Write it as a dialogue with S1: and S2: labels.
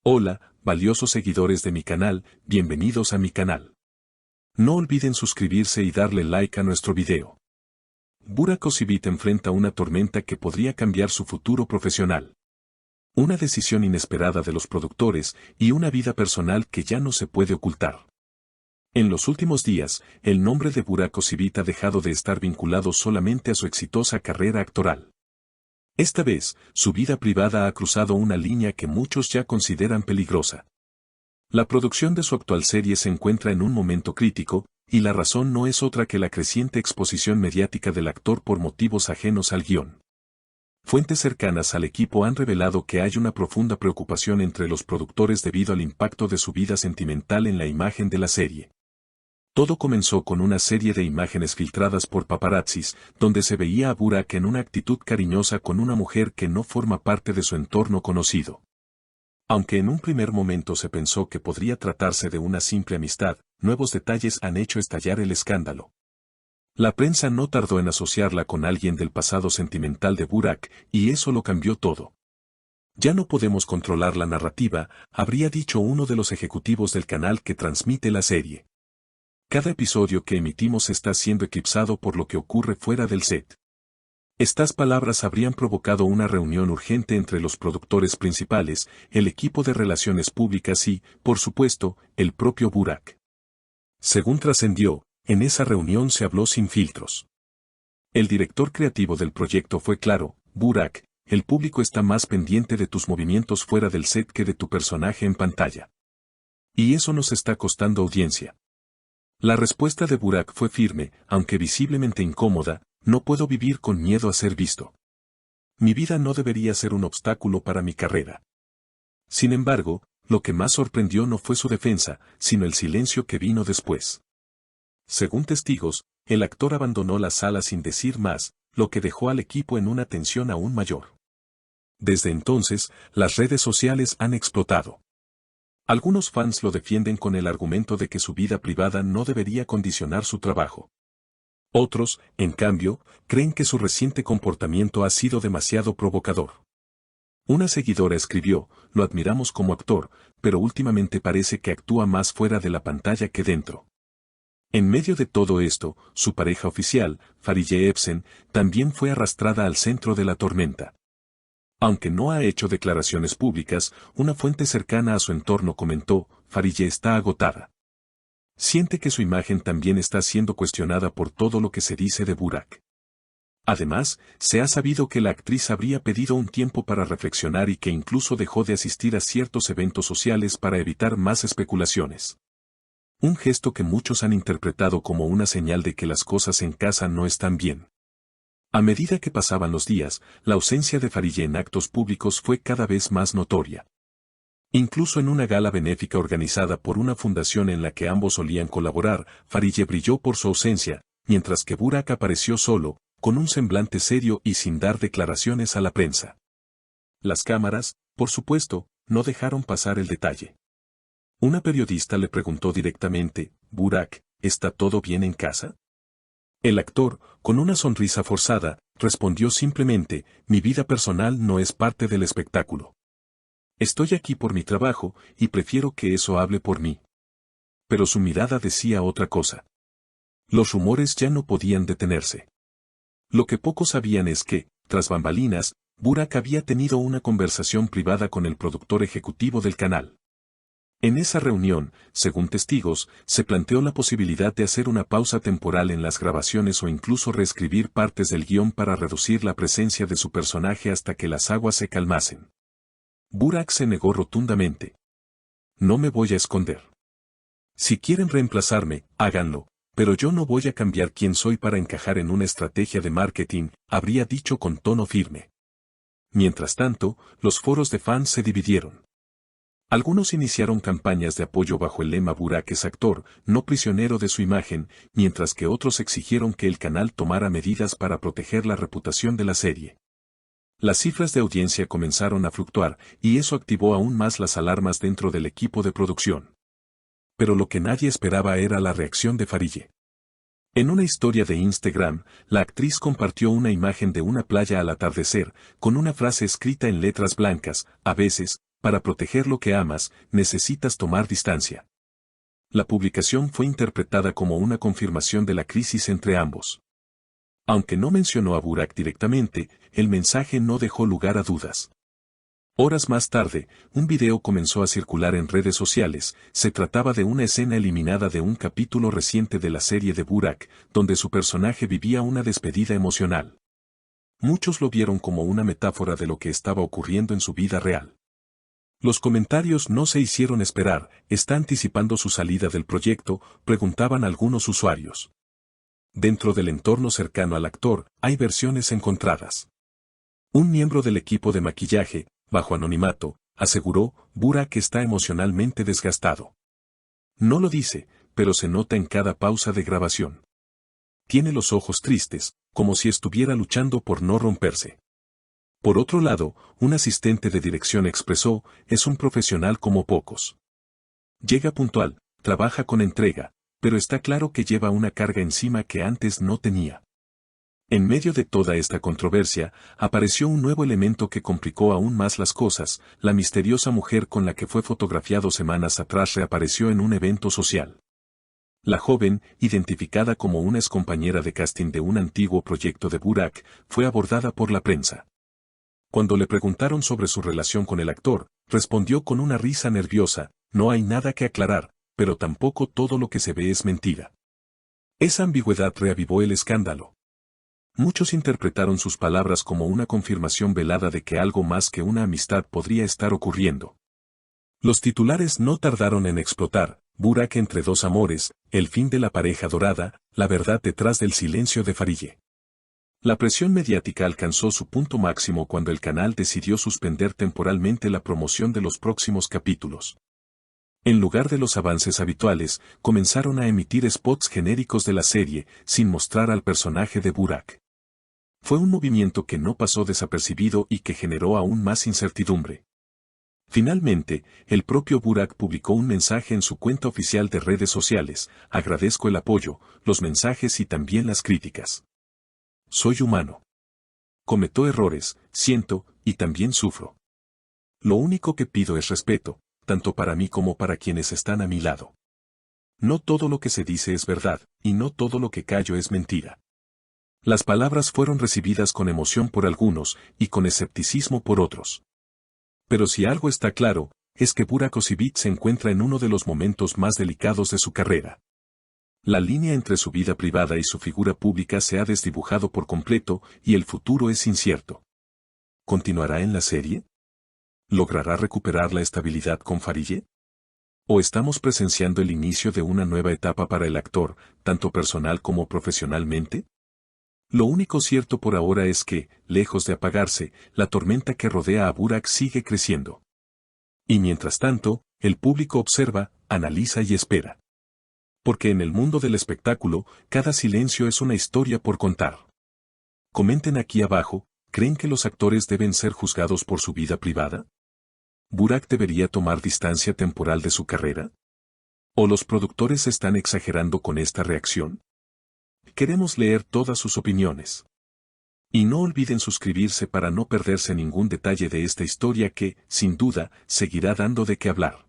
S1: Hola, valiosos seguidores de mi canal, bienvenidos a mi canal. No olviden suscribirse y darle like a nuestro video. Burak Özçivit enfrenta una tormenta que podría cambiar su futuro profesional. Una decisión inesperada de los productores y una vida personal que ya no se puede ocultar. En los últimos días, el nombre de Burak Özçivit ha dejado de estar vinculado solamente a su exitosa carrera actoral. Esta vez, su vida privada ha cruzado una línea que muchos ya consideran peligrosa. La producción de su actual serie se encuentra en un momento crítico, y la razón no es otra que la creciente exposición mediática del actor por motivos ajenos al guión. Fuentes cercanas al equipo han revelado que hay una profunda preocupación entre los productores debido al impacto de su vida sentimental en la imagen de la serie. Todo comenzó con una serie de imágenes filtradas por paparazzis, donde se veía a Burak en una actitud cariñosa con una mujer que no forma parte de su entorno conocido. Aunque en un primer momento se pensó que podría tratarse de una simple amistad, nuevos detalles han hecho estallar el escándalo. La prensa no tardó en asociarla con alguien del pasado sentimental de Burak, y eso lo cambió todo. Ya no podemos controlar la narrativa, habría dicho uno de los ejecutivos del canal que transmite la serie. Cada episodio que emitimos está siendo eclipsado por lo que ocurre fuera del set. Estas palabras habrían provocado una reunión urgente entre los productores principales, el equipo de relaciones públicas y, por supuesto, el propio Burak. Según trascendió, en esa reunión se habló sin filtros. El director creativo del proyecto fue claro: Burak, el público está más pendiente de tus movimientos fuera del set que de tu personaje en pantalla. Y eso nos está costando audiencia. La respuesta de Burak fue firme, aunque visiblemente incómoda: no puedo vivir con miedo a ser visto. Mi vida no debería ser un obstáculo para mi carrera. Sin embargo, lo que más sorprendió no fue su defensa, sino el silencio que vino después. Según testigos, el actor abandonó la sala sin decir más, lo que dejó al equipo en una tensión aún mayor. Desde entonces, las redes sociales han explotado. Algunos fans lo defienden con el argumento de que su vida privada no debería condicionar su trabajo. Otros, en cambio, creen que su reciente comportamiento ha sido demasiado provocador. Una seguidora escribió: lo admiramos como actor, pero últimamente parece que actúa más fuera de la pantalla que dentro. En medio de todo esto, su pareja oficial, Fariye Evcen, también fue arrastrada al centro de la tormenta. Aunque no ha hecho declaraciones públicas, una fuente cercana a su entorno comentó: Fariye está agotada. Siente que su imagen también está siendo cuestionada por todo lo que se dice de Burak. Además, se ha sabido que la actriz habría pedido un tiempo para reflexionar y que incluso dejó de asistir a ciertos eventos sociales para evitar más especulaciones. Un gesto que muchos han interpretado como una señal de que las cosas en casa no están bien. A medida que pasaban los días, la ausencia de Fariye en actos públicos fue cada vez más notoria. Incluso en una gala benéfica organizada por una fundación en la que ambos solían colaborar, Fariye brilló por su ausencia, mientras que Burak apareció solo, con un semblante serio y sin dar declaraciones a la prensa. Las cámaras, por supuesto, no dejaron pasar el detalle. Una periodista le preguntó directamente: Burak, ¿está todo bien en casa? El actor, con una sonrisa forzada, respondió simplemente: mi vida personal no es parte del espectáculo. Estoy aquí por mi trabajo, y prefiero que eso hable por mí. Pero su mirada decía otra cosa. Los rumores ya no podían detenerse. Lo que pocos sabían es que, tras bambalinas, Burak había tenido una conversación privada con el productor ejecutivo del canal. En esa reunión, según testigos, se planteó la posibilidad de hacer una pausa temporal en las grabaciones o incluso reescribir partes del guión para reducir la presencia de su personaje hasta que las aguas se calmasen. Burak se negó rotundamente. No me voy a esconder. Si quieren reemplazarme, háganlo, pero yo no voy a cambiar quién soy para encajar en una estrategia de marketing, habría dicho con tono firme. Mientras tanto, los foros de fans se dividieron. Algunos iniciaron campañas de apoyo bajo el lema Burak es actor, no prisionero de su imagen, mientras que otros exigieron que el canal tomara medidas para proteger la reputación de la serie. Las cifras de audiencia comenzaron a fluctuar, y eso activó aún más las alarmas dentro del equipo de producción. Pero lo que nadie esperaba era la reacción de Fariye. En una historia de Instagram, la actriz compartió una imagen de una playa al atardecer, con una frase escrita en letras blancas: a veces, para proteger lo que amas, necesitas tomar distancia. La publicación fue interpretada como una confirmación de la crisis entre ambos. Aunque no mencionó a Burak directamente, el mensaje no dejó lugar a dudas. Horas más tarde, un video comenzó a circular en redes sociales. Se trataba de una escena eliminada de un capítulo reciente de la serie de Burak, donde su personaje vivía una despedida emocional. Muchos lo vieron como una metáfora de lo que estaba ocurriendo en su vida real. Los comentarios no se hicieron esperar. ¿Está anticipando su salida del proyecto?, preguntaban algunos usuarios. Dentro del entorno cercano al actor, hay versiones encontradas. Un miembro del equipo de maquillaje, bajo anonimato, aseguró: Burak está emocionalmente desgastado. No lo dice, pero se nota en cada pausa de grabación. Tiene los ojos tristes, como si estuviera luchando por no romperse. Por otro lado, un asistente de dirección expresó: es un profesional como pocos. Llega puntual, trabaja con entrega, pero está claro que lleva una carga encima que antes no tenía. En medio de toda esta controversia, apareció un nuevo elemento que complicó aún más las cosas. La misteriosa mujer con la que fue fotografiado semanas atrás reapareció en un evento social. La joven, identificada como una excompañera de casting de un antiguo proyecto de Burak, fue abordada por la prensa. Cuando le preguntaron sobre su relación con el actor, respondió con una risa nerviosa: no hay nada que aclarar, pero tampoco todo lo que se ve es mentira. Esa ambigüedad reavivó el escándalo. Muchos interpretaron sus palabras como una confirmación velada de que algo más que una amistad podría estar ocurriendo. Los titulares no tardaron en explotar: Burak entre dos amores, el fin de la pareja dorada, la verdad detrás del silencio de Farije. La presión mediática alcanzó su punto máximo cuando el canal decidió suspender temporalmente la promoción de los próximos capítulos. En lugar de los avances habituales, comenzaron a emitir spots genéricos de la serie, sin mostrar al personaje de Burak. Fue un movimiento que no pasó desapercibido y que generó aún más incertidumbre. Finalmente, el propio Burak publicó un mensaje en su cuenta oficial de redes sociales: agradezco el apoyo, los mensajes y también las críticas. Soy humano. Cometo errores, siento, y también sufro. Lo único que pido es respeto, tanto para mí como para quienes están a mi lado. No todo lo que se dice es verdad, y no todo lo que callo es mentira. Las palabras fueron recibidas con emoción por algunos, y con escepticismo por otros. Pero si algo está claro, es que Burak Özçivit se encuentra en uno de los momentos más delicados de su carrera. La línea entre su vida privada y su figura pública se ha desdibujado por completo, y el futuro es incierto. ¿Continuará en la serie? ¿Logrará recuperar la estabilidad con Farije? ¿O estamos presenciando el inicio de una nueva etapa para el actor, tanto personal como profesionalmente? Lo único cierto por ahora es que, lejos de apagarse, la tormenta que rodea a Burak sigue creciendo. Y mientras tanto, el público observa, analiza y espera. Porque en el mundo del espectáculo, cada silencio es una historia por contar. Comenten aquí abajo: ¿creen que los actores deben ser juzgados por su vida privada? ¿Burak debería tomar distancia temporal de su carrera? ¿O los productores están exagerando con esta reacción? Queremos leer todas sus opiniones. Y no olviden suscribirse para no perderse ningún detalle de esta historia que, sin duda, seguirá dando de qué hablar.